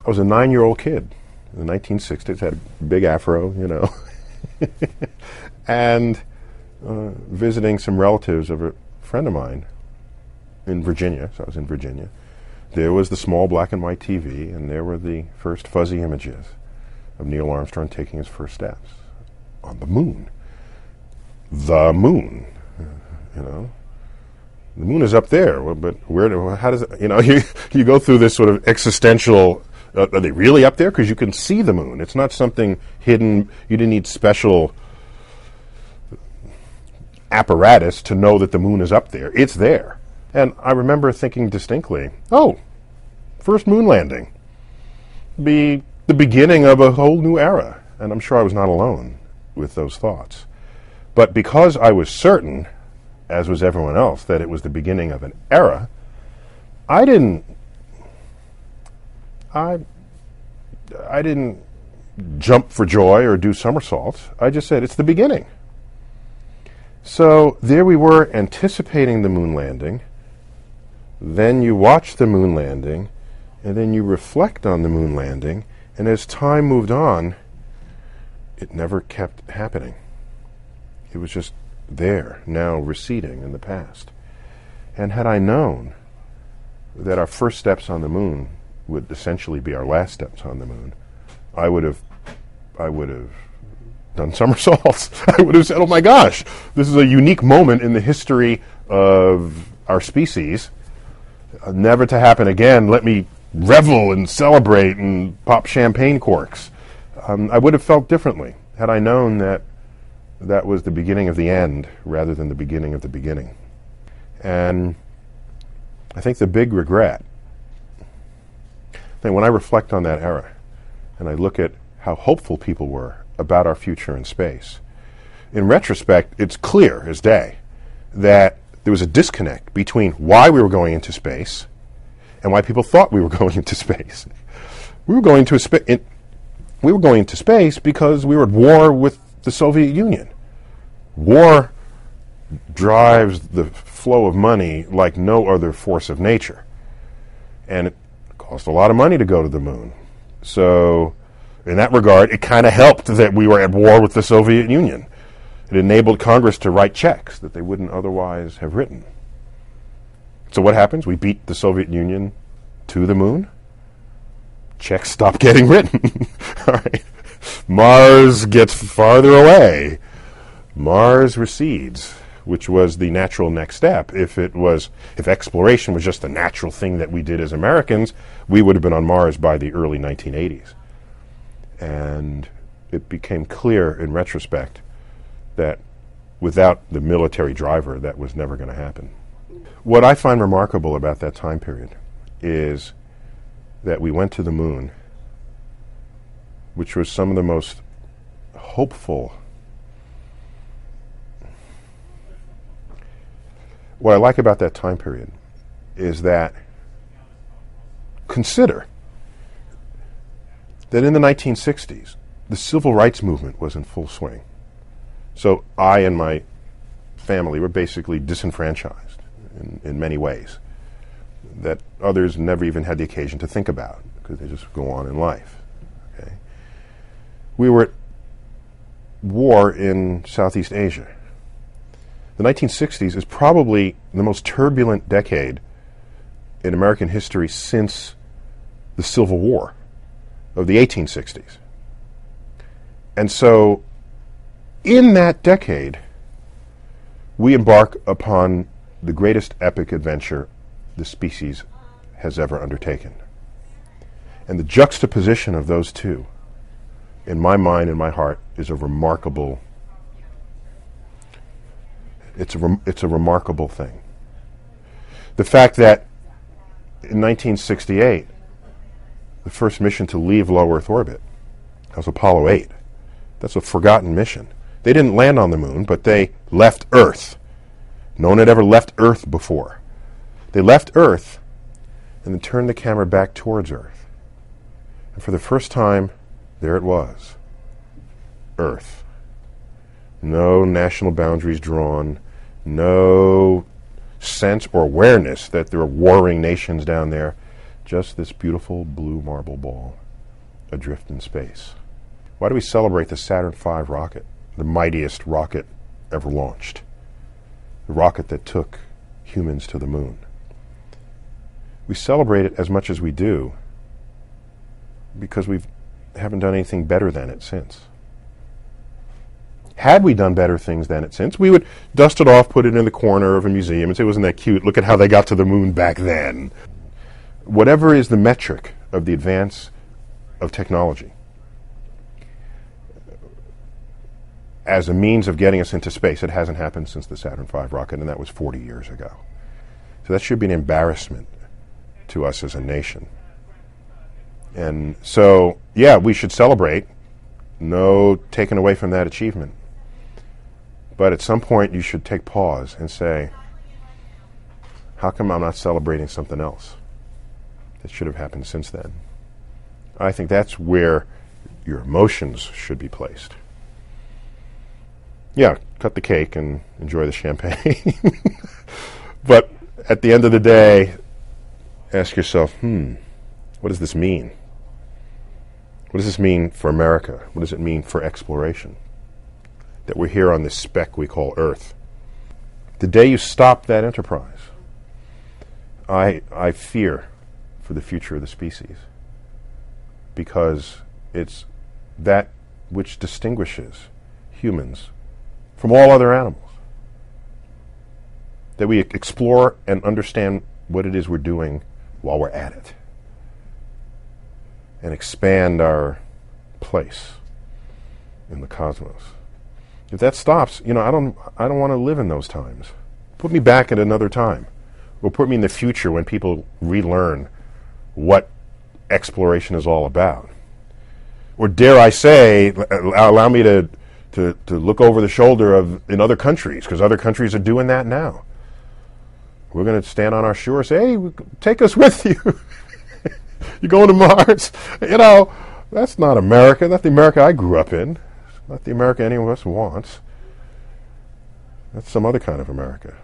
I was a 9-year-old kid in the 1960s, had a big afro, and visiting some relatives of a friend of mine in Virginia. So I was in Virginia. There was the small black and white TV, and there were the first fuzzy images of Neil Armstrong taking his first steps on the moon. The moon, The moon is up there, but how does it, you go through this sort of existential, are they really up there? Because you can see the moon. It's not something hidden. You didn't need special apparatus to know that the moon is up there. It's there. And I remember thinking distinctly, first moon landing. Be the beginning of a whole new era. And I'm sure I was not alone with those thoughts. But because I was certain, as was everyone else, that it was the beginning of an era, I didn't jump for joy or do somersaults. I just said, it's the beginning. So there we were anticipating the moon landing. Then you watch the moon landing, and then you reflect on the moon landing, and as time moved on, it never kept happening. It was just there, now receding in the past. And had I known that our first steps on the moon would essentially be our last steps on the moon, I would have done somersaults. I would have said, oh my gosh, this is a unique moment in the history of our species. Never to happen again. Let me revel and celebrate and pop champagne corks. I would have felt differently had I known that that was the beginning of the end rather than the beginning of the beginning. And I think the big regret, when I reflect on that era and I look at how hopeful people were about our future in space, in retrospect, it's clear as day that there was a disconnect between why we were going into space and why people thought we were going into space. We were going into space because we were at war with the Soviet Union. War drives the flow of money like no other force of nature. And it cost a lot of money to go to the moon. So in that regard, it kind of helped that we were at war with the Soviet Union. It enabled Congress to write checks that they wouldn't otherwise have written. So what happens? We beat the Soviet Union to the moon. Checks stop getting written. All right. Mars gets farther away. Mars recedes, which was the natural next step. If exploration was just a natural thing that we did as Americans, we would have been on Mars by the early 1980s. And it became clear in retrospect that without the military driver, that was never going to happen. What I find remarkable about that time period is that we went to the moon, which was some of the most hopeful. What I like about that time period is that consider that in the 1960s, the civil rights movement was in full swing. So I and my family were basically disenfranchised in many ways that others never even had the occasion to think about because they just go on in life. Okay? We were at war in Southeast Asia. The 1960s is probably the most turbulent decade in American history since the Civil War of the 1860s. And so in that decade, we embark upon the greatest epic adventure the species has ever undertaken. And the juxtaposition of those two, in my mind and my heart, is a remarkable, it's a remarkable thing. The fact that in 1968, the first mission to leave low Earth orbit, that was Apollo 8. That's a forgotten mission. They didn't land on the moon, but they left Earth. No one had ever left Earth before. They left Earth and then turned the camera back towards Earth. And for the first time, there it was, Earth. No national boundaries drawn, no sense or awareness that there are warring nations down there, just this beautiful blue marble ball adrift in space. Why do we celebrate the Saturn V rocket, the mightiest rocket ever launched? The rocket that took humans to the moon. We celebrate it as much as we do because we haven't done anything better than it since. Had we done better things than it since, we would dust it off, put it in the corner of a museum and say, wasn't that cute? Look at how they got to the moon back then. Whatever is the metric of the advance of technology as a means of getting us into space, it hasn't happened since the Saturn V rocket, and that was 40 years ago. So that should be an embarrassment to us as a nation. And so, yeah, we should celebrate. No taken away from that achievement. But at some point, you should take pause and say, how come I'm not celebrating something else that should have happened since then? I think that's where your emotions should be placed. Yeah, cut the cake and enjoy the champagne. But at the end of the day, ask yourself, what does this mean? What does this mean for America? What does it mean for exploration? That we're here on this speck we call Earth. The day you stop that enterprise, I fear for the future of the species, because it's that which distinguishes humans from all other animals. That we explore and understand what it is we're doing while we're at it, and expand our place in the cosmos. If that stops, I don't want to live in those times. Put me back at another time, or put me in the future when people relearn what exploration is all about. Or dare I say, allow me to look over the shoulder in other countries, because other countries are doing that now. We're going to stand on our shore and say, hey, take us with you. You're going to Mars. That's not America. Not the America I grew up in. Not the America any of us wants. That's some other kind of America.